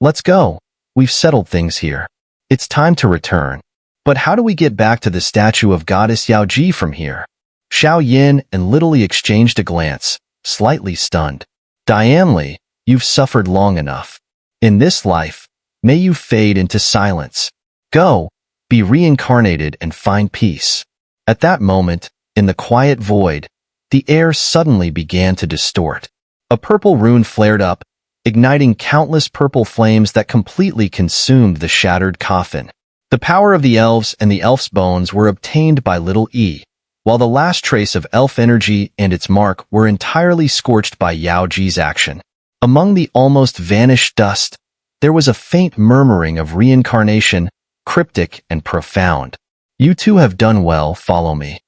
Let's go. We've settled things here. It's time to return. But how do we get back to the statue of goddess Yaoji from here? Xiao Yin and Little E exchanged a glance, slightly stunned. Dianli, you've suffered long enough. In this life, may you fade into silence. Go, be reincarnated and find peace. At that moment, in the quiet void, the air suddenly began to distort. A purple rune flared up, igniting countless purple flames that completely consumed the shattered coffin. The power of the elves and the elf's bones were obtained by Little E, while the last trace of elf energy and its mark were entirely scorched by Yaoji's action. Among the almost vanished dust, there was a faint murmuring of reincarnation, cryptic and profound. You two have done well, follow me.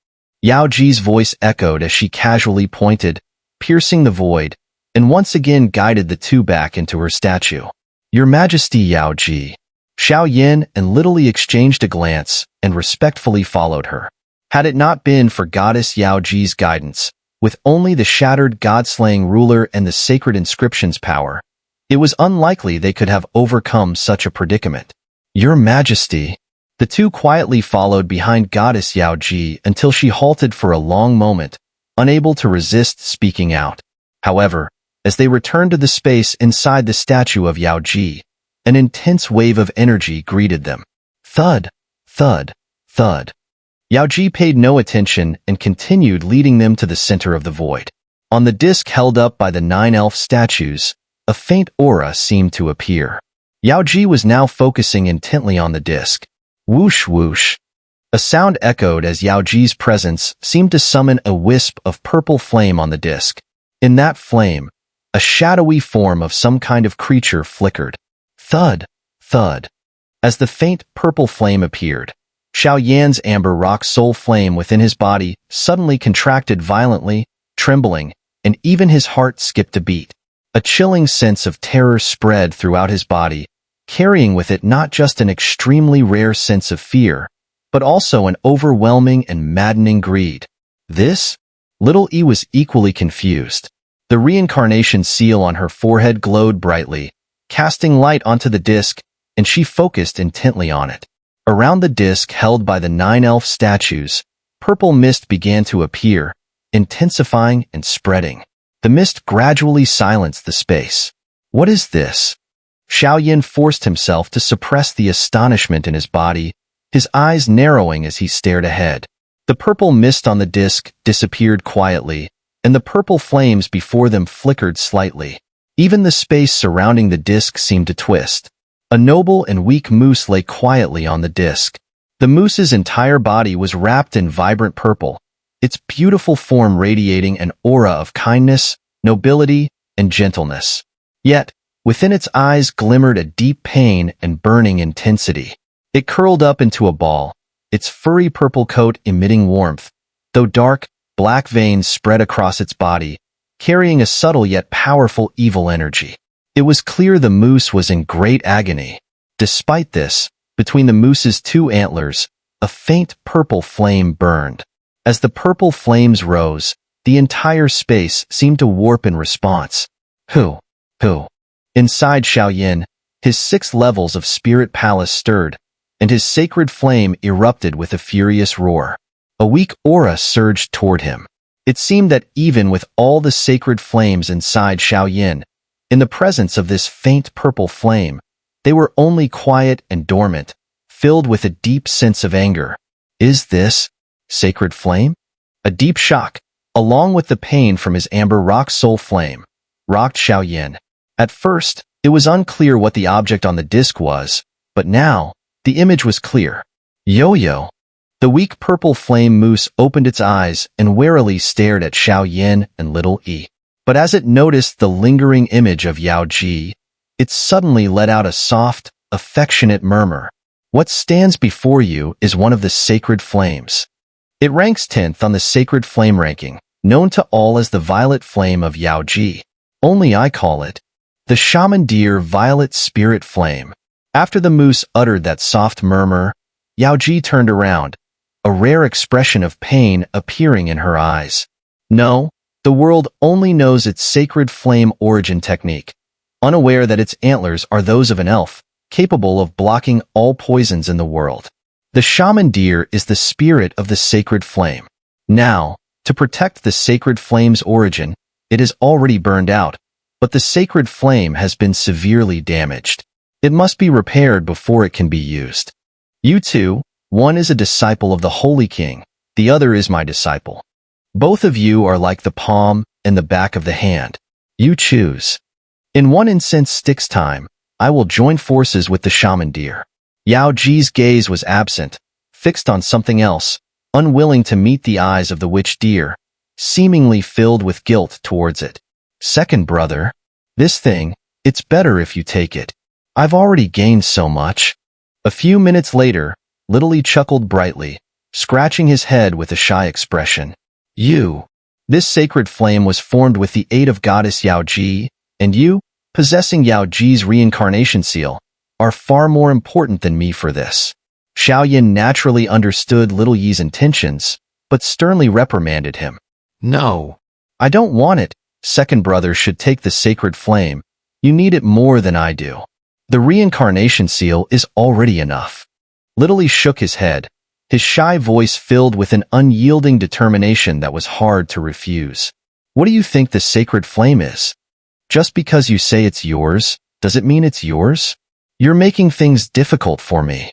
Yaoji's voice echoed as she casually pointed, piercing the void, and once again guided the two back into her statue. Your Majesty Yaoji. Xiao Yin and Little E exchanged a glance and respectfully followed her. Had it not been for Goddess Yaoji's guidance, with only the shattered god-slaying ruler and the sacred inscription's power, it was unlikely they could have overcome such a predicament. Your Majesty. The two quietly followed behind Goddess Yaoji until she halted for a long moment, unable to resist speaking out. However, as they returned to the space inside the statue of Yaoji, an intense wave of energy greeted them. Thud, thud, thud. Yaoji paid no attention and continued leading them to the center of the void. On the disc held up by the 9 elf statues, a faint aura seemed to appear. Yaoji was now focusing intently on the disc. Whoosh whoosh. A sound echoed as Yaoji's presence seemed to summon a wisp of purple flame on the disc. In that flame, a shadowy form of some kind of creature flickered. Thud, thud. As the faint purple flame appeared, Xiao Yan's amber rock soul flame within his body suddenly contracted violently, trembling, and even his heart skipped a beat. A chilling sense of terror spread throughout his body, carrying with it not just an extremely rare sense of fear, but also an overwhelming and maddening greed. This? Little E was equally confused. The reincarnation seal on her forehead glowed brightly, casting light onto the disc, and she focused intently on it. Around the disc held by the 9 elf statues, purple mist began to appear, intensifying and spreading. The mist gradually silenced the space. What is this? Xiao Yin forced himself to suppress the astonishment in his body, his eyes narrowing as he stared ahead. The purple mist on the disc disappeared quietly, and the purple flames before them flickered slightly. Even the space surrounding the disc seemed to twist. A noble and weak moose lay quietly on the disc. The moose's entire body was wrapped in vibrant purple, its beautiful form radiating an aura of kindness, nobility, and gentleness. Yet, within its eyes glimmered a deep pain and burning intensity. It curled up into a ball, its furry purple coat emitting warmth, though dark, black veins spread across its body, carrying a subtle yet powerful evil energy. It was clear the moose was in great agony. Despite this, between the moose's 2 antlers, a faint purple flame burned. As the purple flames rose, the entire space seemed to warp in response. Who? Inside Xiao Yin, his 6 levels of spirit palace stirred, and his sacred flame erupted with a furious roar. A weak aura surged toward him. It seemed that even with all the sacred flames inside Xiao Yin, in the presence of this faint purple flame, they were only quiet and dormant, filled with a deep sense of anger. Is this sacred flame? A deep shock, along with the pain from his amber rock soul flame, rocked Xiao Yin. At first, it was unclear what the object on the disc was, but now, the image was clear. Yo-yo. The weak purple flame moose opened its eyes and warily stared at Xiao Yin and Little E. But as it noticed the lingering image of Yaoji, it suddenly let out a soft, affectionate murmur. What stands before you is one of the sacred flames. It ranks 10th on the sacred flame ranking, known to all as the violet flame of Yaoji. Only I call it the shaman deer violet spirit flame. After the moose uttered that soft murmur, Yaoji turned around, a rare expression of pain appearing in her eyes. No, the world only knows its sacred flame origin technique, unaware that its antlers are those of an elf, capable of blocking all poisons in the world. The shaman deer is the spirit of the sacred flame. Now, to protect the sacred flame's origin, it is already burned out, but the sacred flame has been severely damaged. It must be repaired before it can be used. You two, one is a disciple of the Holy King, the other is my disciple. Both of you are like the palm and the back of the hand. You choose. In one incense stick's time, I will join forces with the shaman deer. Yao Ji's gaze was absent, fixed on something else, unwilling to meet the eyes of the witch deer, seemingly filled with guilt towards it. Second brother, this thing, it's better if you take it. I've already gained so much. A few minutes later, Little chuckled brightly, scratching his head with a shy expression. This sacred flame was formed with the aid of goddess Yao Ji, and you, possessing Yao Ji's reincarnation seal, are far more important than me for this. Xiao naturally understood Little Yi's intentions, but sternly reprimanded him. No, I don't want it. Second brother should take the sacred flame. You need it more than I do. The reincarnation seal is already enough. Little Yi shook his head, his shy voice filled with an unyielding determination that was hard to refuse. What do you think the sacred flame is? Just because you say it's yours, does it mean it's yours? You're making things difficult for me.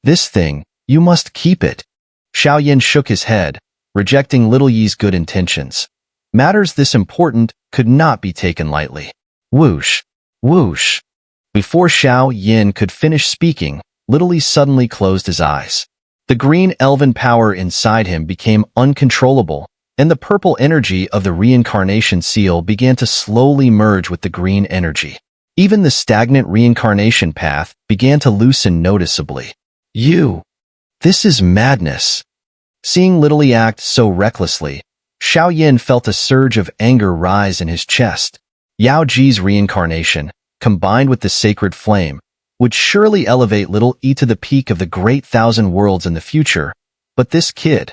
This thing, you must keep it. Xiao shook his head, rejecting Little Yi's good intentions. Matters this important could not be taken lightly. Whoosh, whoosh. Before Xiao could finish speaking, Little Yi suddenly closed his eyes. The green elven power inside him became uncontrollable, and the purple energy of the reincarnation seal began to slowly merge with the green energy. Even the stagnant reincarnation path began to loosen noticeably. This is madness. Seeing Little Yi act so recklessly, Xiao felt a surge of anger rise in his chest. Yao Ji's reincarnation, combined with the sacred flame, would surely elevate Little Yi to the peak of the great thousand worlds in the future, but this kid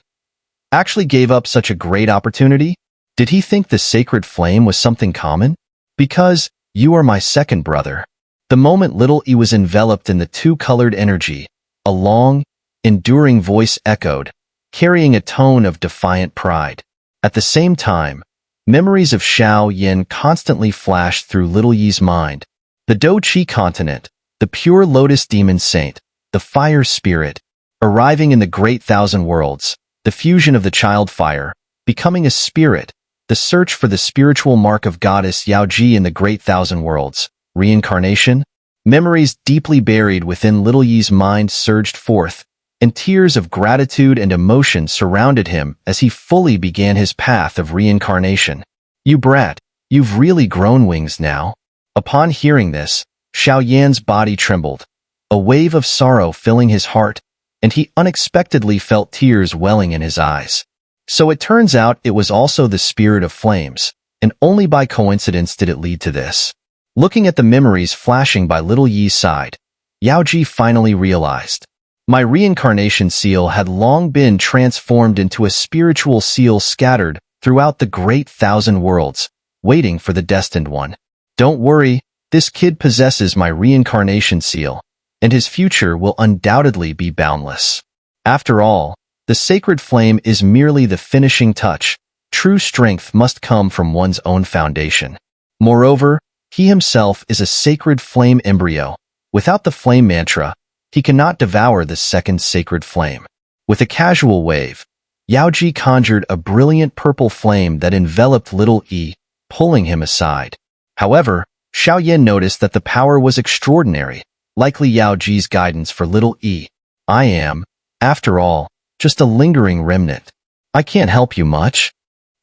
actually gave up such a great opportunity? Did he think the sacred flame was something common? Because you are my second brother. The moment Little Yi was enveloped in the two-colored energy, a long, enduring voice echoed, carrying a tone of defiant pride. At the same time, memories of Xiao constantly flashed through Little Yi's mind. The Do Chi continent, the pure lotus demon saint, the fire spirit, arriving in the great thousand worlds, the fusion of the child fire, becoming a spirit, the search for the spiritual mark of goddess Yao Ji in the great thousand worlds, reincarnation. Memories deeply buried within Little Yi's mind surged forth, and tears of gratitude and emotion surrounded him as he fully began his path of reincarnation. You brat, you've really grown wings now. Upon hearing this, Xiao body trembled, a wave of sorrow filling his heart, and he unexpectedly felt tears welling in his eyes. So it turns out it was also the spirit of flames, and only by coincidence did it lead to this. Looking at the memories flashing by Little Yi's side, Yao Ji finally realized. My reincarnation seal had long been transformed into a spiritual seal scattered throughout the great thousand worlds, waiting for the destined one. Don't worry, this kid possesses my reincarnation seal, and his future will undoubtedly be boundless. After all, the sacred flame is merely the finishing touch. True strength must come from one's own foundation. Moreover, he himself is a sacred flame embryo. Without the flame mantra, he cannot devour the second sacred flame. With a casual wave, Yao Ji conjured a brilliant purple flame that enveloped Little Yi, pulling him aside. However, Xiao noticed that the power was extraordinary, likely Yao Ji's guidance for Little Yi. I am, after all, just a lingering remnant. I can't help you much.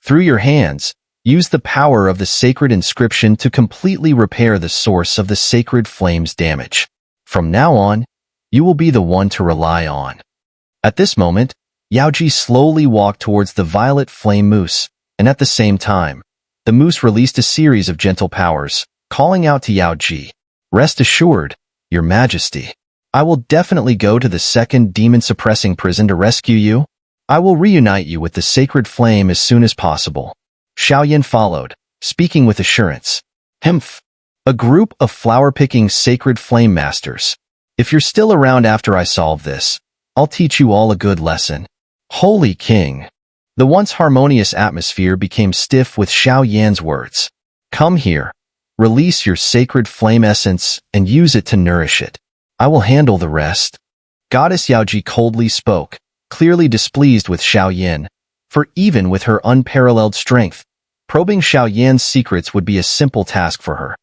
Through your hands, use the power of the sacred inscription to completely repair the source of the sacred flame's damage. From now on, you will be the one to rely on. At this moment, Yao Ji slowly walked towards the violet flame moose, and at the same time, the moose released a series of gentle powers, calling out to Yao Ji. Rest assured, Your Majesty, I will definitely go to the second demon-suppressing prison to rescue you. I will reunite you with the sacred flame as soon as possible. Xiao followed, speaking with assurance. Humph. A group of flower-picking sacred flame masters. If you're still around after I solve this, I'll teach you all a good lesson. Holy King. The once harmonious atmosphere became stiff with Xiao Yan's words. Come here. Release your sacred flame essence and use it to nourish it. I will handle the rest. Goddess Yaoji coldly spoke, clearly displeased with Xiao Yan, for even with her unparalleled strength, probing Xiao Yan's secrets would be a simple task for her.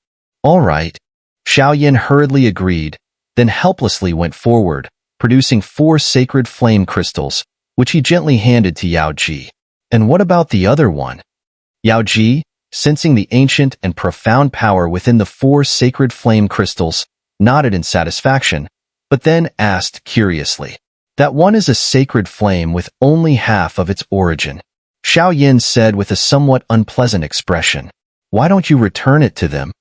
All right. Xiao Yan hurriedly agreed, then helplessly went forward, producing 4 sacred flame crystals, which he gently handed to Yaoji. And what about the other one? Yaoji, sensing the ancient and profound power within the 4 sacred flame crystals, nodded in satisfaction, but then asked curiously. That one is a sacred flame with only half of its origin. Xiao Yan said with a somewhat unpleasant expression. Why don't you return it to them?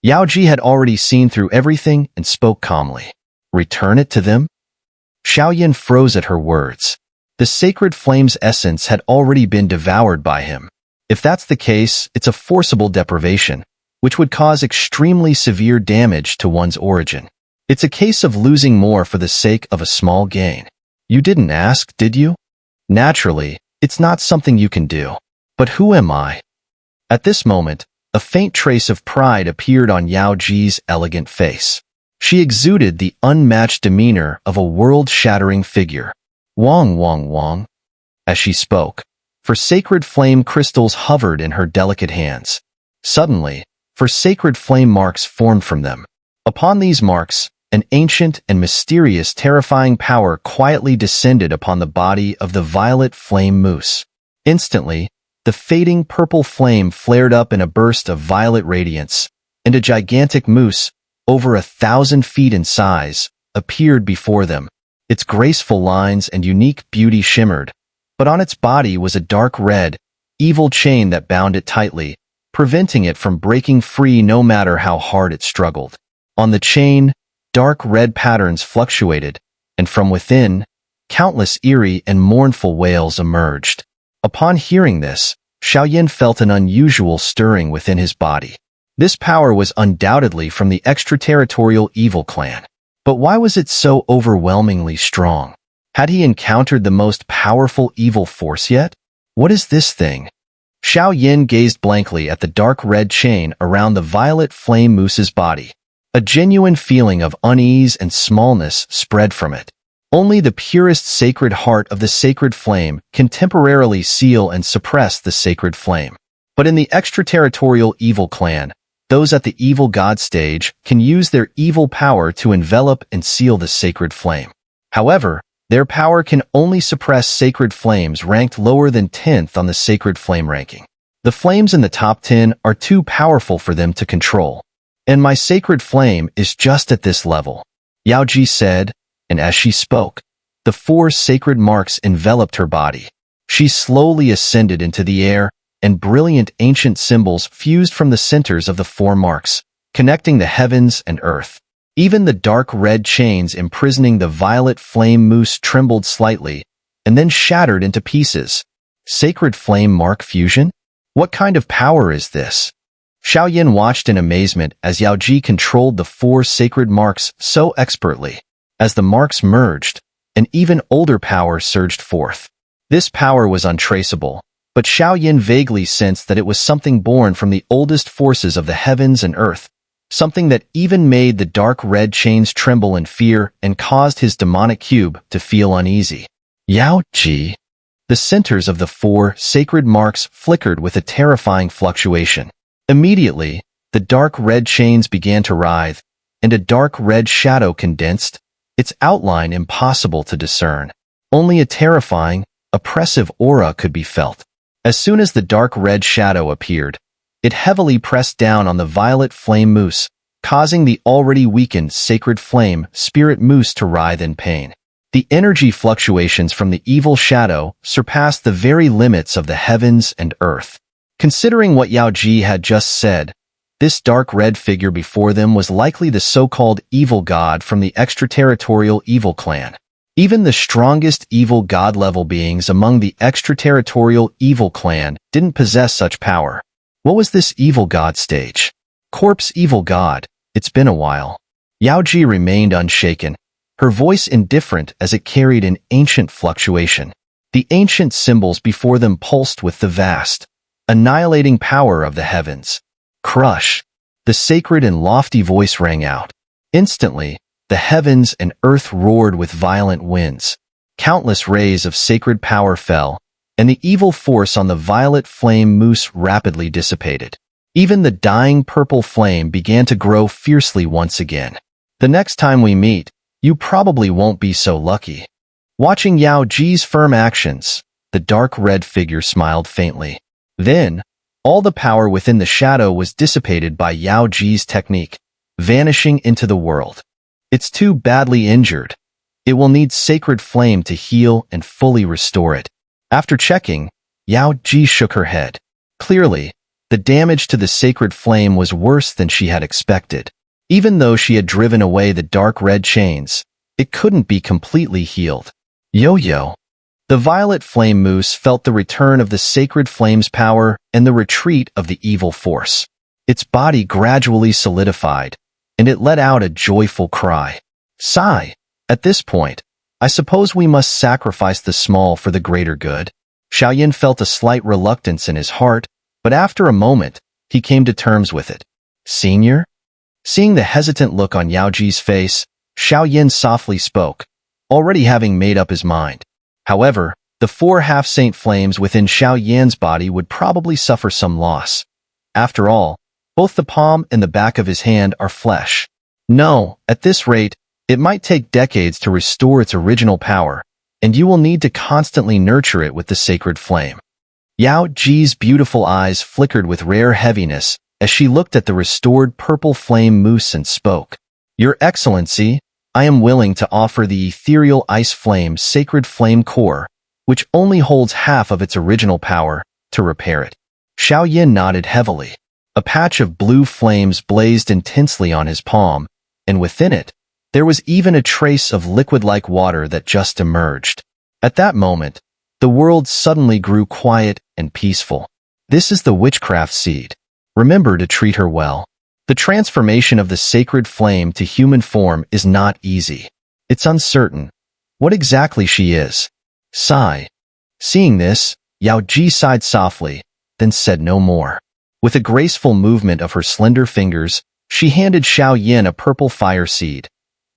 Yaoji had already seen through everything and spoke calmly. Return it to them? Xiao Yan froze at her words. The sacred flame's essence had already been devoured by him. If that's the case, it's a forcible deprivation, which would cause extremely severe damage to one's origin. It's a case of losing more for the sake of a small gain. You didn't ask, did you? Naturally, it's not something you can do. But who am I? At this moment, a faint trace of pride appeared on Yao Ji's elegant face. She exuded the unmatched demeanor of a world-shattering figure. Wong, Wong, Wong. As she spoke, for sacred flame crystals hovered in her delicate hands. Suddenly, for sacred flame marks formed from them. Upon these marks, an ancient and mysterious terrifying power quietly descended upon the body of the violet flame moose. Instantly, the fading purple flame flared up in a burst of violet radiance, and a gigantic moose, over 1,000 feet in size, appeared before them. Its graceful lines and unique beauty shimmered, but on its body was a dark red, evil chain that bound it tightly, preventing it from breaking free no matter how hard it struggled. On the chain, dark red patterns fluctuated, and from within, countless eerie and mournful wails emerged. Upon hearing this, Xiao Yan felt an unusual stirring within his body. This power was undoubtedly from the extraterritorial evil clan. But why was it so overwhelmingly strong? Had he encountered the most powerful evil force yet? What is this thing? Xiao Yan gazed blankly at the dark red chain around the violet flame moose's body. A genuine feeling of unease and smallness spread from it. Only the purest sacred heart of the sacred flame can temporarily seal and suppress the sacred flame. But in the extraterritorial evil clan, those at the evil god stage can use their evil power to envelop and seal the sacred flame. However, their power can only suppress sacred flames ranked lower than 10th on the sacred flame ranking. The flames in the top 10 are too powerful for them to control. And my sacred flame is just at this level, Yaoji said, and as she spoke, the 4 sacred marks enveloped her body. She slowly ascended into the air, and brilliant ancient symbols fused from the centers of the 4 marks, connecting the heavens and earth. Even the dark red chains imprisoning the violet flame moose trembled slightly, and then shattered into pieces. Sacred flame mark fusion? What kind of power is this? Xiao Yan watched in amazement as Yaoji controlled the 4 sacred marks so expertly. As the marks merged, an even older power surged forth. This power was untraceable, but Xiao Yan vaguely sensed that it was something born from the oldest forces of the heavens and earth, something that even made the dark red chains tremble in fear and caused his demonic cube to feel uneasy. Yaoji. The centers of the 4 sacred marks flickered with a terrifying fluctuation. Immediately, the dark red chains began to writhe, and a dark red shadow condensed, its outline impossible to discern. Only a terrifying, oppressive aura could be felt. As soon as the dark red shadow appeared, it heavily pressed down on the violet flame moose, causing the already weakened sacred flame spirit moose to writhe in pain. The energy fluctuations from the evil shadow surpassed the very limits of the heavens and earth. Considering what Yaoji had just said, this dark red figure before them was likely the so-called evil god from the extraterritorial evil clan. Even the strongest evil god-level beings among the extraterritorial evil clan didn't possess such power. What was this evil god stage? Corpse evil god, it's been a while. Yao Ji remained unshaken, her voice indifferent as it carried an ancient fluctuation. The ancient symbols before them pulsed with the vast, annihilating power of the heavens. Crush! The sacred and lofty voice rang out. Instantly, the heavens and earth roared with violent winds. Countless rays of sacred power fell, and the evil force on the violet flame moose rapidly dissipated. Even the dying purple flame began to grow fiercely once again. The next time we meet, you probably won't be so lucky. Watching Yao Ji's firm actions, the dark red figure smiled faintly. Then, all the power within the shadow was dissipated by Yao Ji's technique, vanishing into the world. It's too badly injured. It will need sacred flame to heal and fully restore it. After checking, Yao Ji shook her head. Clearly, the damage to the sacred flame was worse than she had expected. Even though she had driven away the dark red chains, it couldn't be completely healed. Yo-yo. The violet flame moose felt the return of the sacred flame's power and the retreat of the evil force. Its body gradually solidified, and it let out a joyful cry. Sigh. At this point, I suppose we must sacrifice the small for the greater good. Xiao felt a slight reluctance in his heart, but after a moment, he came to terms with it. Senior? Seeing the hesitant look on Yao Ji's face, Xiao softly spoke, already having made up his mind. However, the 4 half-saint flames within Xiao body would probably suffer some loss. After all, both the palm and the back of his hand are flesh. No, at this rate, it might take decades to restore its original power, and you will need to constantly nurture it with the sacred flame. Yao Ji's beautiful eyes flickered with rare heaviness as she looked at the restored purple flame moose and spoke. Your Excellency, I am willing to offer the ethereal ice flame sacred flame core, which only holds half of its original power, to repair it. Xiao nodded heavily. A patch of blue flames blazed intensely on his palm, and within it, there was even a trace of liquid-like water that just emerged. At that moment, the world suddenly grew quiet and peaceful. This is the witchcraft seed. Remember to treat her well. The transformation of the sacred flame to human form is not easy. It's uncertain what exactly she is. Sigh. Seeing this, Yao Ji sighed softly, then said no more. With a graceful movement of her slender fingers, she handed Xiao a purple fire seed,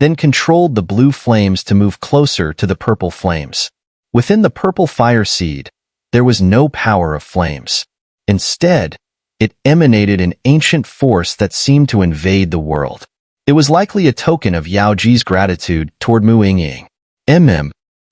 then controlled the blue flames to move closer to the purple flames. Within the purple fire seed, there was no power of flames. Instead, it emanated an ancient force that seemed to invade the world. It was likely a token of Yao Ji's gratitude toward Mu Yingying.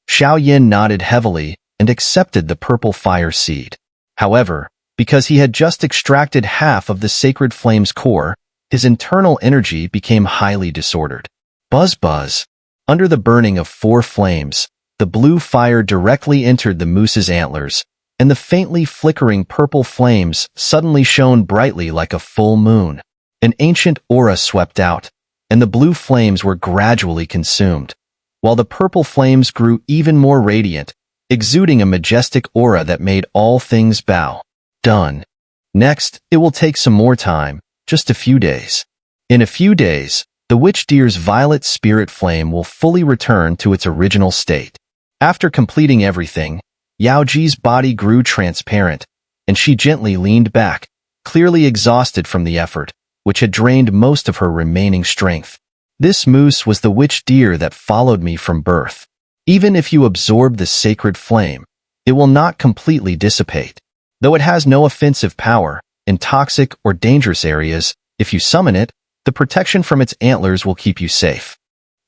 Xiao nodded heavily and accepted the purple fire seed. However, because he had just extracted half of the sacred flame's core, his internal energy became highly disordered. Buzz buzz. Under the burning of 4 flames, the blue fire directly entered the moose's antlers, and the faintly flickering purple flames suddenly shone brightly like a full moon. An ancient aura swept out, and the blue flames were gradually consumed, while the purple flames grew even more radiant, exuding a majestic aura that made all things bow. Done. Next, it will take some more time, just a few days. In a few days, the witch deer's violet spirit flame will fully return to its original state. After completing everything, Yao Ji's body grew transparent, and she gently leaned back, clearly exhausted from the effort, which had drained most of her remaining strength. This moose was the witch deer that followed me from birth. Even if you absorb the sacred flame, it will not completely dissipate. Though it has no offensive power, in toxic or dangerous areas, if you summon it, the protection from its antlers will keep you safe.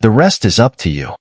The rest is up to you.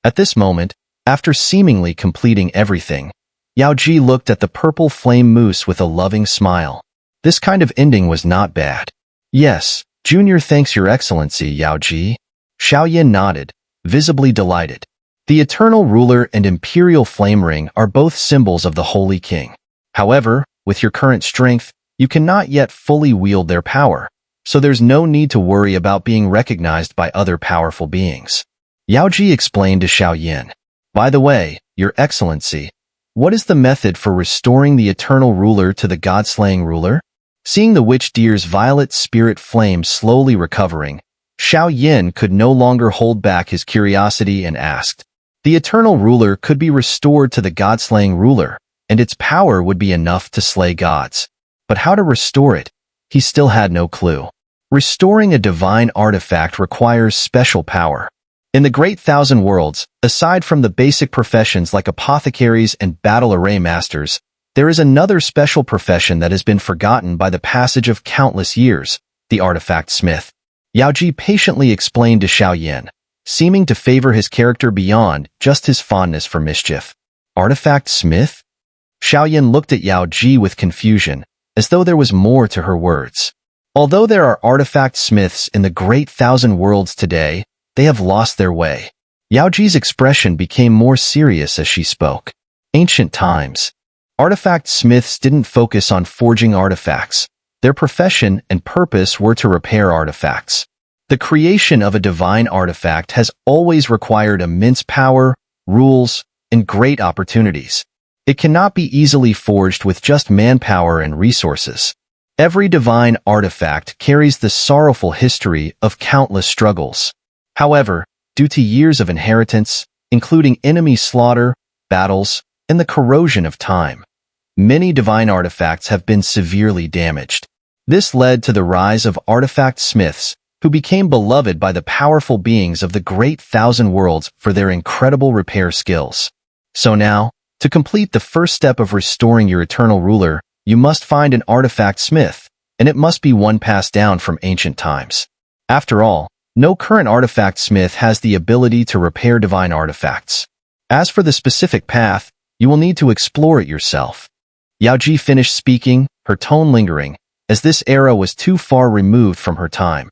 At this moment, after seemingly completing everything, Yao Ji looked at the purple flame moose with a loving smile. This kind of ending was not bad. Yes, Junior thanks Your Excellency, Yao Ji. Xiao nodded, visibly delighted. The Eternal Ruler and Imperial Flame Ring are both symbols of the Holy King. However, with your current strength, you cannot yet fully wield their power, so there's no need to worry about being recognized by other powerful beings. Yao Ji explained to Xiao. By the way, Your Excellency, what is the method for restoring the Eternal Ruler to the God-slaying ruler? Seeing the witch deer's violet spirit flame slowly recovering, Xiao Yin could no longer hold back his curiosity and asked. The eternal ruler could be restored to the god-slaying ruler, and its power would be enough to slay gods. But how to restore it? He still had no clue. Restoring a divine artifact requires special power. In the Great Thousand Worlds, aside from the basic professions like apothecaries and battle array masters, there is another special profession that has been forgotten by the passage of countless years, the artifact smith. Yao Ji patiently explained to Xiao Yin, seeming to favor his character beyond just his fondness for mischief. Artifact smith? Xiao Yin looked at Yao Ji with confusion, as though there was more to her words. Although there are artifact smiths in the Great Thousand Worlds today, they have lost their way. Yao Ji's expression became more serious as she spoke. Ancient times. Artifact smiths didn't focus on forging artifacts. Their profession and purpose were to repair artifacts. The creation of a divine artifact has always required immense power, rules, and great opportunities. It cannot be easily forged with just manpower and resources. Every divine artifact carries the sorrowful history of countless struggles. However, due to years of inheritance, including enemy slaughter, battles, and the corrosion of time, many divine artifacts have been severely damaged. This led to the rise of artifact smiths, who became beloved by the powerful beings of the Great Thousand Worlds for their incredible repair skills. So now, to complete the first step of restoring your eternal ruler, you must find an artifact smith, and it must be one passed down from ancient times. After all, no current artifact smith has the ability to repair divine artifacts. As for the specific path, you will need to explore it yourself. Yao Ji finished speaking, her tone lingering, as this era was too far removed from her time,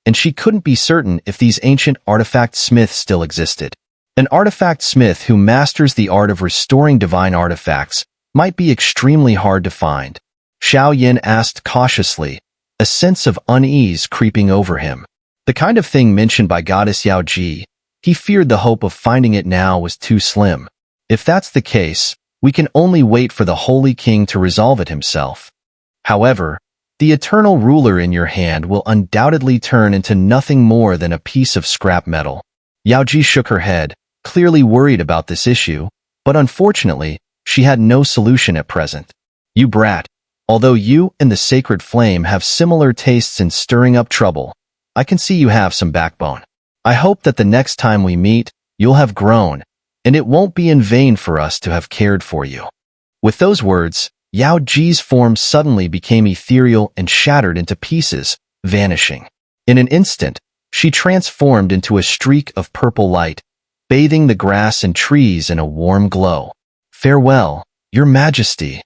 and she couldn't be certain if these ancient artifact smiths still existed. An artifact smith who masters the art of restoring divine artifacts might be extremely hard to find. Xiao Yin asked cautiously, a sense of unease creeping over him. The kind of thing mentioned by Goddess Yao Ji, he feared the hope of finding it now was too slim. If that's the case, we can only wait for the Holy King to resolve it himself. However, the eternal ruler in your hand will undoubtedly turn into nothing more than a piece of scrap metal. Yao Ji shook her head, clearly worried about this issue, but unfortunately, she had no solution at present. You brat, although you and the sacred flame have similar tastes in stirring up trouble, I can see you have some backbone. I hope that the next time we meet, you'll have grown, and it won't be in vain for us to have cared for you. With those words, Yao Ji's form suddenly became ethereal and shattered into pieces, vanishing. In an instant, she transformed into a streak of purple light, bathing the grass and trees in a warm glow. Farewell, Your Majesty,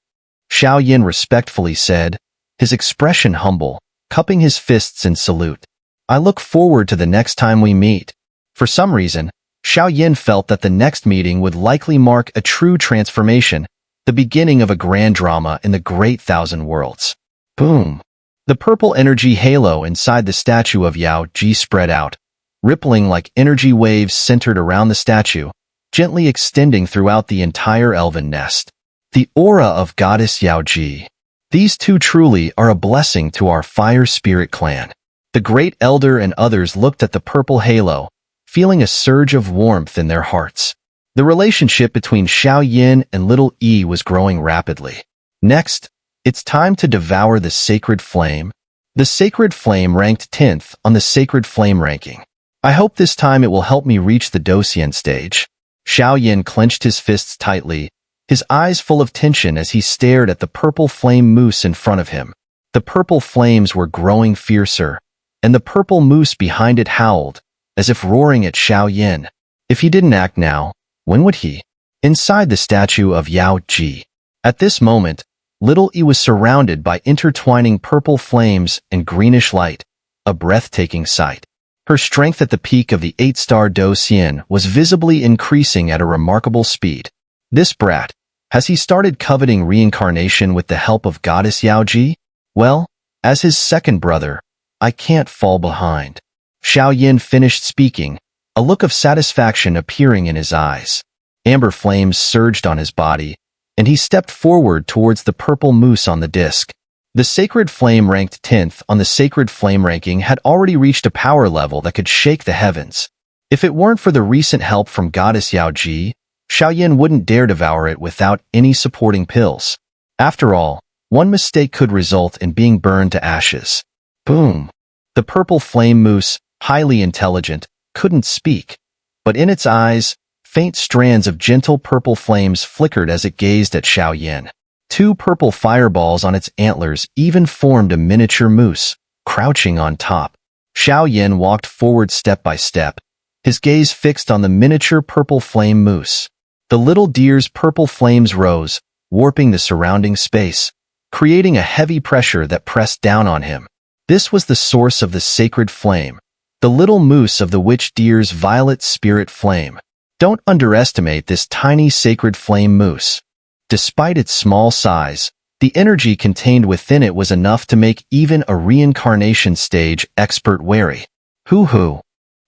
Xiao Yin respectfully said, his expression humble, cupping his fists in salute. I look forward to the next time we meet. For some reason, Xiao Yin felt that the next meeting would likely mark a true transformation, the beginning of a grand drama in the Great Thousand Worlds. Boom! The purple energy halo inside the statue of Yao Ji spread out, rippling like energy waves centered around the statue, gently extending throughout the entire elven nest. The aura of Goddess Yao Ji. These two truly are a blessing to our fire spirit clan. The Great Elder and others looked at the purple halo, feeling a surge of warmth in their hearts. The relationship between Xiao Yin and Little E was growing rapidly. Next, it's time to devour the sacred flame. The sacred flame ranked 10th on the sacred flame ranking. I hope this time it will help me reach the Docian stage. Xiao Yin clenched his fists tightly, his eyes full of tension as he stared at the purple flame moose in front of him. The purple flames were growing fiercer, and the purple moose behind it howled, as if roaring at Xiao Yin. If he didn't act now, when would he? Inside the statue of Yao Ji. At this moment, Little E was surrounded by intertwining purple flames and greenish light, a breathtaking sight. Her strength at the peak of the 8-star Docian was visibly increasing at a remarkable speed. This brat, has he started coveting reincarnation with the help of Goddess Yao Ji? Well, as his second brother, I can't fall behind. Xiao Yin finished speaking, a look of satisfaction appearing in his eyes. Amber flames surged on his body, and he stepped forward towards the purple moose on the disc. The Sacred Flame ranked 10th on the Sacred Flame ranking had already reached a power level that could shake the heavens. If it weren't for the recent help from Goddess Xiao, Xiao wouldn't dare devour it without any supporting pills. After all, one mistake could result in being burned to ashes. Boom! The purple flame moose, highly intelligent, couldn't speak, but in its eyes, faint strands of gentle purple flames flickered as it gazed at Xiao. Two purple fireballs on its antlers even formed a miniature moose, crouching on top. Xiao walked forward step by step, his gaze fixed on the miniature purple flame moose. The little deer's purple flames rose, warping the surrounding space, creating a heavy pressure that pressed down on him. This was the source of the sacred flame, the little moose of the witch deer's violet spirit flame. Don't underestimate this tiny sacred flame moose. Despite its small size, the energy contained within it was enough to make even a reincarnation stage expert wary. Hoo-hoo!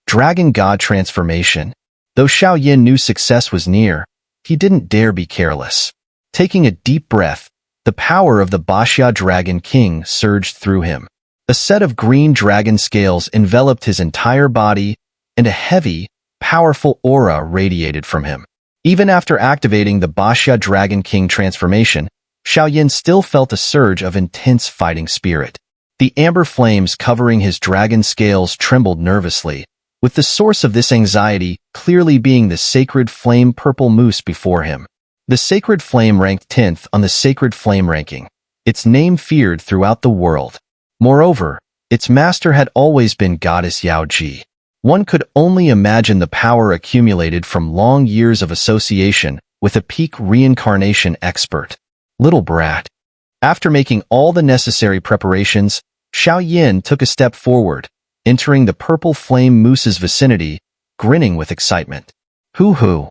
Dragon God transformation. Though Xiao knew success was near, he didn't dare be careless. Taking a deep breath, the power of the Baxia Dragon King surged through him. A set of green dragon scales enveloped his entire body, and a heavy, powerful aura radiated from him. Even after activating the Baxia Dragon King transformation, Xiao still felt a surge of intense fighting spirit. The amber flames covering his dragon scales trembled nervously, with the source of this anxiety clearly being the sacred flame purple moose before him. The sacred flame ranked 10th on the sacred flame ranking, its name feared throughout the world. Moreover, its master had always been Goddess Xiao. One could only imagine the power accumulated from long years of association with a peak reincarnation expert. Little brat. After making all the necessary preparations, Xiao took a step forward, entering the purple flame moose's vicinity, grinning with excitement. Hoo-hoo!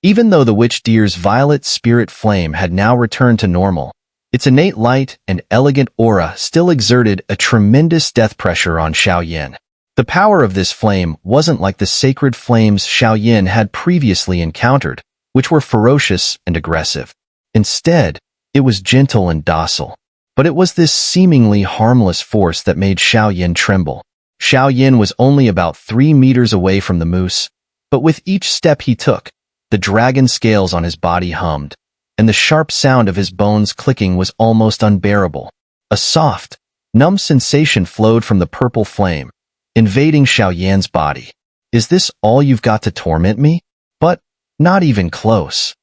Even though the witch deer's violet spirit flame had now returned to normal, its innate light and elegant aura still exerted a tremendous death pressure on Xiao. The power of this flame wasn't like the sacred flames Xiao had previously encountered, which were ferocious and aggressive. Instead, it was gentle and docile. But it was this seemingly harmless force that made Xiao tremble. Xiao was only about 3 meters away from the moose, but with each step he took, the dragon scales on his body hummed, and the sharp sound of his bones clicking was almost unbearable. A soft, numb sensation flowed from the purple flame, invading Xiao body. Is this all you've got to torment me? But not even close.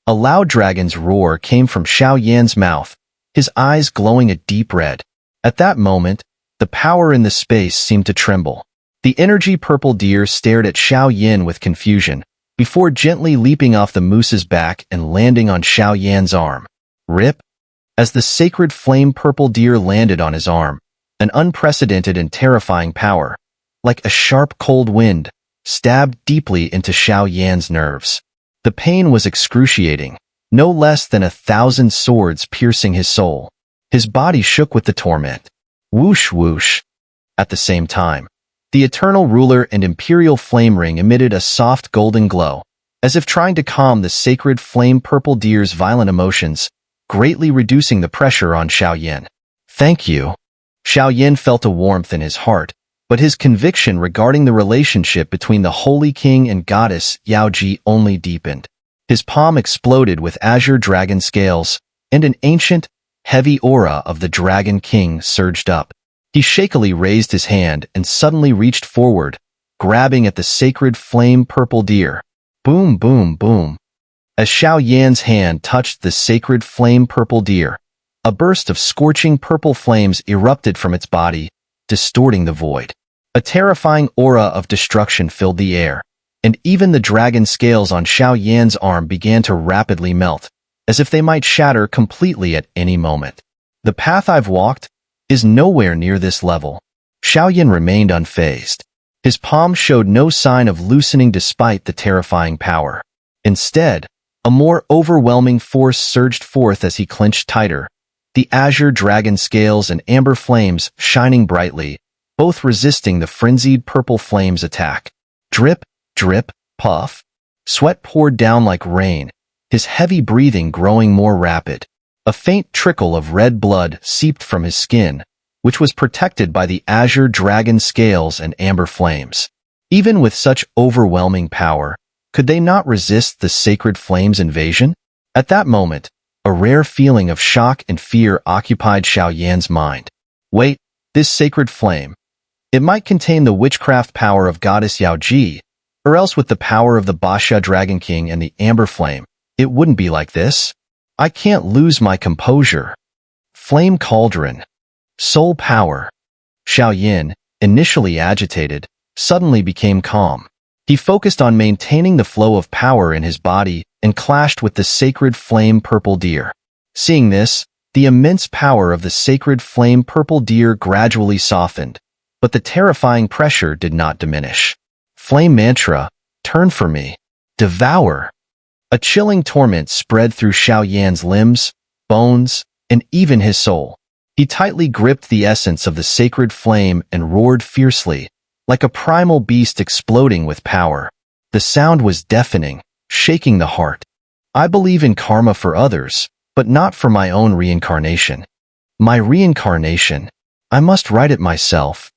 A loud dragon's roar came from Xiao mouth, his eyes glowing a deep red. At that moment, the power in the space seemed to tremble. The energy purple deer stared at Xiao with confusion, before gently leaping off the moose's back and landing on Xiao arm. Rip! As the sacred flame purple deer landed on his arm, an unprecedented and terrifying power, like a sharp cold wind, stabbed deeply into Xiao nerves. The pain was excruciating, no less than 1,000 swords piercing his soul. His body shook with the torment. Whoosh whoosh. At the same time, the eternal ruler and imperial flame ring emitted a soft golden glow, as if trying to calm the sacred flame purple deer's violent emotions, greatly reducing the pressure on Xiao. Thank you. Xiao felt a warmth in his heart, but his conviction regarding the relationship between the Holy King and Goddess Xiao only deepened. His palm exploded with azure dragon scales, and an ancient, heavy aura of the Dragon King surged up. He shakily raised his hand and suddenly reached forward, grabbing at the sacred flame purple deer. Boom, boom, boom. As Xiao hand touched the sacred flame purple deer, a burst of scorching purple flames erupted from its body, distorting the void. A terrifying aura of destruction filled the air, and even the dragon scales on Xiao arm began to rapidly melt, as if they might shatter completely at any moment. The path I've walked is nowhere near this level. Xiao remained unfazed. His palm showed no sign of loosening despite the terrifying power. Instead, a more overwhelming force surged forth as he clenched tighter, the azure dragon scales and amber flames shining brightly, both resisting the frenzied purple flame's attack. Drip, drip, puff. Sweat poured down like rain, his heavy breathing growing more rapid. A faint trickle of red blood seeped from his skin, which was protected by the azure dragon scales and amber flames. Even with such overwhelming power, could they not resist the sacred flame's invasion? At that moment, a rare feeling of shock and fear occupied Xiao Yan's mind. Wait, this sacred flame. It might contain the witchcraft power of goddess Yao Ji, or else with the power of the Basha Dragon King and the Amber Flame, it wouldn't be like this. I can't lose my composure. Flame Cauldron. Soul Power. Xiao Yan, initially agitated, suddenly became calm. He focused on maintaining the flow of power in his body and clashed with the sacred flame purple deer. Seeing this, the immense power of the sacred flame purple deer gradually softened, but the terrifying pressure did not diminish. Flame mantra, turn for me. Devour. A chilling torment spread through Xiao Yan's limbs, bones, and even his soul. He tightly gripped the essence of the sacred flame and roared fiercely, like a primal beast exploding with power. The sound was deafening, shaking the heart. I believe in karma for others, but not for my own reincarnation. My reincarnation. I must write it myself.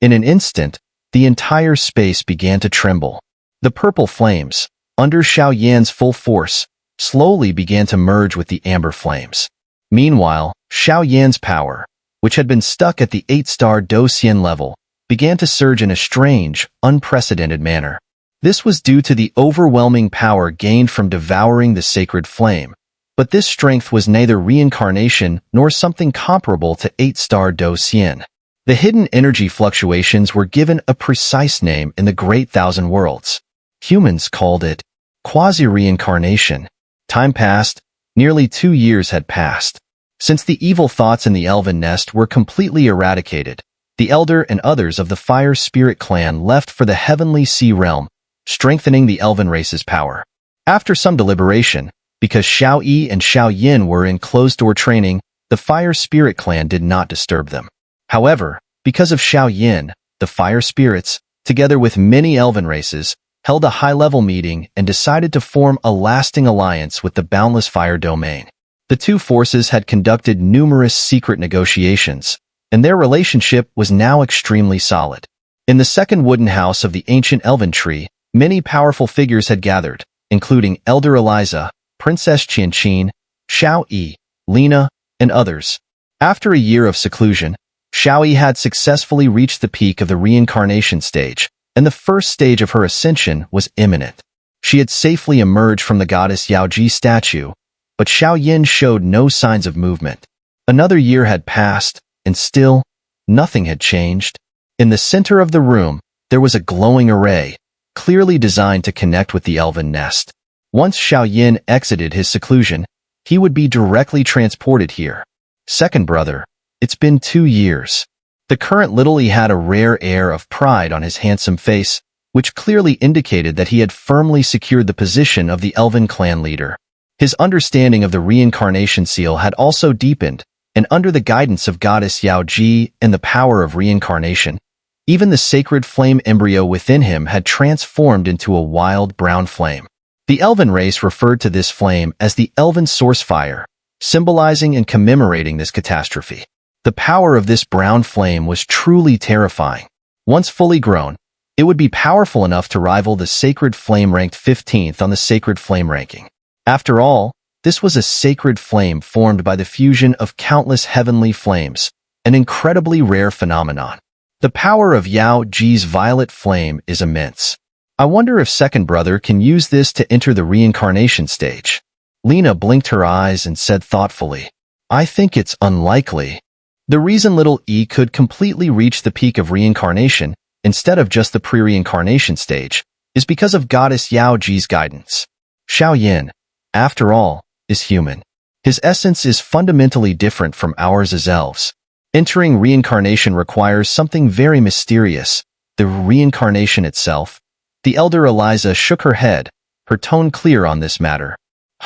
In an instant, the entire space began to tremble. The purple flames, under Xiao Yan's full force, slowly began to merge with the amber flames. Meanwhile, Xiao Yan's power, which had been stuck at the 8-star Do Xian level, began to surge in a strange, unprecedented manner. This was due to the overwhelming power gained from devouring the sacred flame, but this strength was neither reincarnation nor something comparable to 8-star Do Xian. The hidden energy fluctuations were given a precise name in the Great Thousand Worlds. Humans called it quasi-reincarnation. Time passed. Nearly 2 years had passed. Since the evil thoughts in the elven nest were completely eradicated, the elder and others of the fire spirit clan left for the heavenly sea realm, strengthening the elven race's power. After some deliberation, because Xiao Yi and Xiao Yin were in closed-door training, the fire spirit clan did not disturb them. However, because of Xiao Yin, the fire spirits, together with many elven races, held a high-level meeting and decided to form a lasting alliance with the boundless fire domain. The two forces had conducted numerous secret negotiations, and their relationship was now extremely solid. In the second wooden house of the ancient elven tree, many powerful figures had gathered, including Elder Eliza, Princess Qianqin, Xiao Yi, Lina, and others. After a year of seclusion, Xiao Yi had successfully reached the peak of the reincarnation stage, and the first stage of her ascension was imminent. She had safely emerged from the goddess Yao Ji statue, but Xiao Yin showed no signs of movement. Another year had passed, and still, nothing had changed. In the center of the room, there was a glowing array, clearly designed to connect with the elven nest. Once Xiao Yin exited his seclusion, he would be directly transported here. Second brother, it's been 2 years. The current little E had a rare air of pride on his handsome face, which clearly indicated that he had firmly secured the position of the elven clan leader. His understanding of the reincarnation seal had also deepened, and under the guidance of goddess Yao Ji and the power of reincarnation, even the sacred flame embryo within him had transformed into a wild brown flame. The elven race referred to this flame as the elven source fire, symbolizing and commemorating this catastrophe. The power of this brown flame was truly terrifying. Once fully grown, it would be powerful enough to rival the sacred flame ranked 15th on the sacred flame ranking. After all, this was a sacred flame formed by the fusion of countless heavenly flames, an incredibly rare phenomenon. The power of Yao Ji's violet flame is immense. I wonder if second brother can use this to enter the reincarnation stage. Lina blinked her eyes and said thoughtfully, I think it's unlikely. The reason little E could completely reach the peak of reincarnation instead of just the pre-reincarnation stage is because of goddess Yao Ji's guidance. Xiao Yin, after all, is human. His essence is fundamentally different from ours as elves. Entering reincarnation requires something very mysterious, the reincarnation itself. The elder Eliza shook her head, her tone clear on this matter.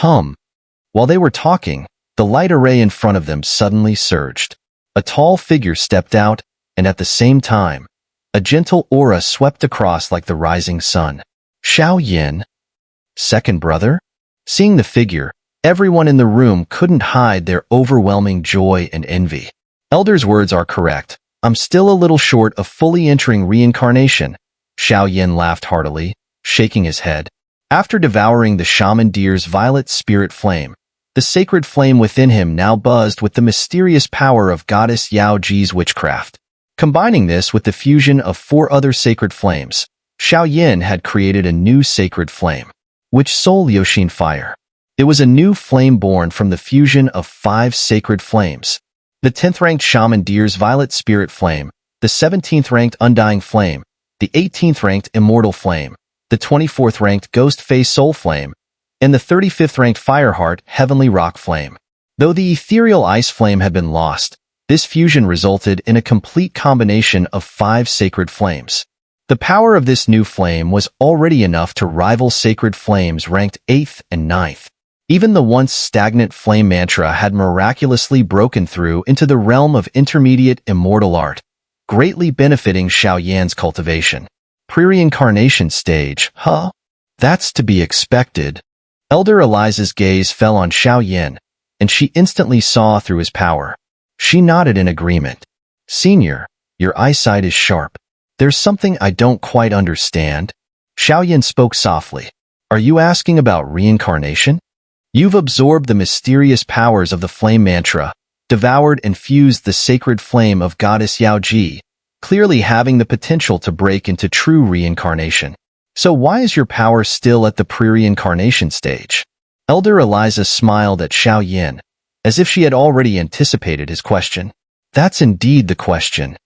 While they were talking, the light array in front of them suddenly surged. A tall figure stepped out, and at the same time, a gentle aura swept across like the rising sun. Xiao Yin? Second brother? Seeing the figure, Everyone in the room couldn't hide their overwhelming joy and envy. Elder's words are correct. I'm still a little short of fully entering reincarnation. Xiao Yin laughed heartily, shaking his head. After devouring the shaman deer's violet spirit flame, the sacred flame within him now buzzed with the mysterious power of goddess Yao Ji's witchcraft. Combining this with the fusion of 4 other sacred flames, Xiao Yin had created a new sacred flame, which Soul Yoshin Fire. It was a new flame born from the fusion of 5 sacred flames. The 10th-ranked Shaman Deer's Violet Spirit Flame, the 17th-ranked Undying Flame, the 18th-ranked Immortal Flame, the 24th-ranked Ghost Face Soul Flame, and the 35th-ranked Fireheart Heavenly Rock Flame. Though the ethereal Ice Flame had been lost, this fusion resulted in a complete combination of 5 sacred flames. The power of this new flame was already enough to rival sacred flames ranked 8th and 9th. Even the once stagnant flame mantra had miraculously broken through into the realm of intermediate immortal art, greatly benefiting Xiao Yan's cultivation. Pre-reincarnation stage, huh? That's to be expected. Elder Eliza's gaze fell on Xiao Yan, and she instantly saw through his power. She nodded in agreement. Senior, your eyesight is sharp. There's something I don't quite understand. Xiao Yan spoke softly. Are you asking about reincarnation? You've absorbed the mysterious powers of the flame mantra, devoured and fused the sacred flame of goddess Yao Ji, clearly having the potential to break into true reincarnation. So why is your power still at the pre-reincarnation stage? Elder Eliza smiled at Xiao Yan, as if she had already anticipated his question. That's indeed the question.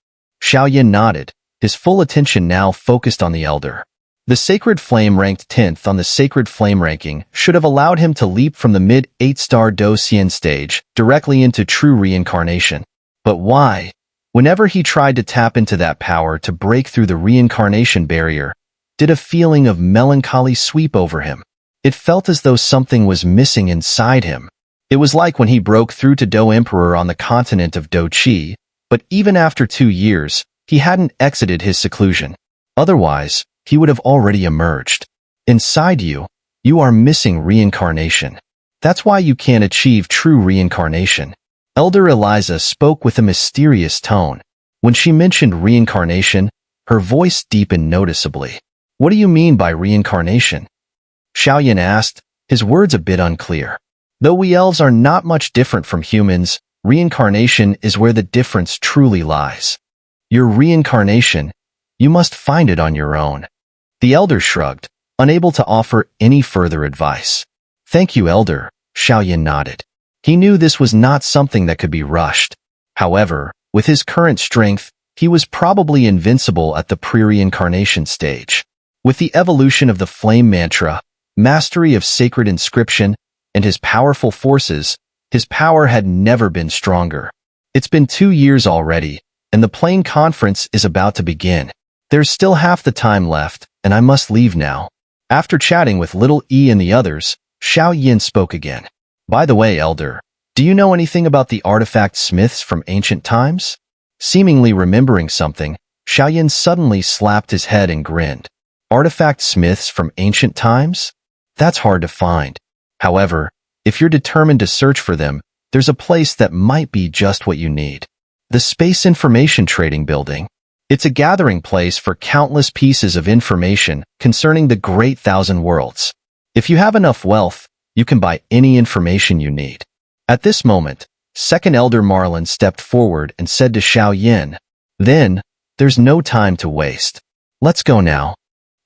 Xiao Yan nodded, his full attention now focused on the elder. The Sacred Flame ranked 10th on the Sacred Flame ranking should have allowed him to leap from the mid-8-star Do Xian stage directly into true reincarnation. But why? Whenever he tried to tap into that power to break through the reincarnation barrier, did a feeling of melancholy sweep over him. It felt as though something was missing inside him. It was like when he broke through to Do Emperor on the continent of Do Qi, but even after 2 years, he hadn't exited his seclusion. Otherwise, he would have already emerged. Inside you, you are missing reincarnation. That's why you can't achieve true reincarnation. Elder Eliza spoke with a mysterious tone. When she mentioned reincarnation, her voice deepened noticeably. What do you mean by reincarnation? Xiao Yan asked, his words a bit unclear. Though we elves are not much different from humans, reincarnation is where the difference truly lies. Your reincarnation, you must find it on your own. The elder shrugged, unable to offer any further advice. Thank you, elder, Xiao Yan nodded. He knew this was not something that could be rushed. However, with his current strength, he was probably invincible at the pre-reincarnation stage. With the evolution of the flame mantra, mastery of sacred inscription, and his powerful forces, his power had never been stronger. It's been 2 years already, and the Plane Conference is about to begin. There's still half the time left, and I must leave now. After chatting with Little E and the others, Xiao Yan spoke again. By the way, Elder, do you know anything about the artifact smiths from ancient times? Seemingly remembering something, Xiao Yan suddenly slapped his head and grinned. Artifact smiths from ancient times? That's hard to find. However, if you're determined to search for them, there's a place that might be just what you need. The Space Information Trading Building. It's a gathering place for countless pieces of information concerning the Great Thousand Worlds. If you have enough wealth, you can buy any information you need. At this moment, Second Elder Marlin stepped forward and said to Xiao Yan, Then, there's no time to waste. Let's go now.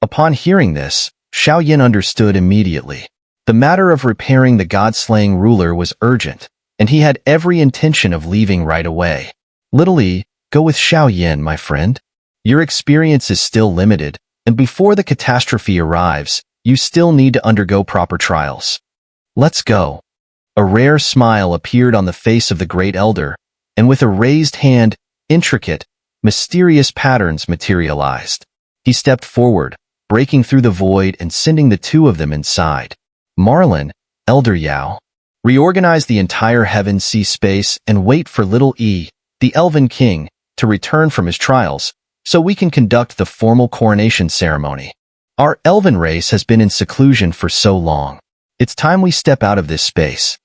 Upon hearing this, Xiao Yan understood immediately. The matter of repairing the god-slaying ruler was urgent, and he had every intention of leaving right away. Little E, go with Xiao Yan, my friend. Your experience is still limited, and before the catastrophe arrives, you still need to undergo proper trials. Let's go. A rare smile appeared on the face of the great elder, and with a raised hand, intricate, mysterious patterns materialized. He stepped forward, breaking through the void and sending the 2 of them inside. Marlin, Elder Yao, reorganize the entire heaven-sea space and wait for Little E, the Elven King, to return from his trials, so we can conduct the formal coronation ceremony. Our elven race has been in seclusion for so long. It's time we step out of this space.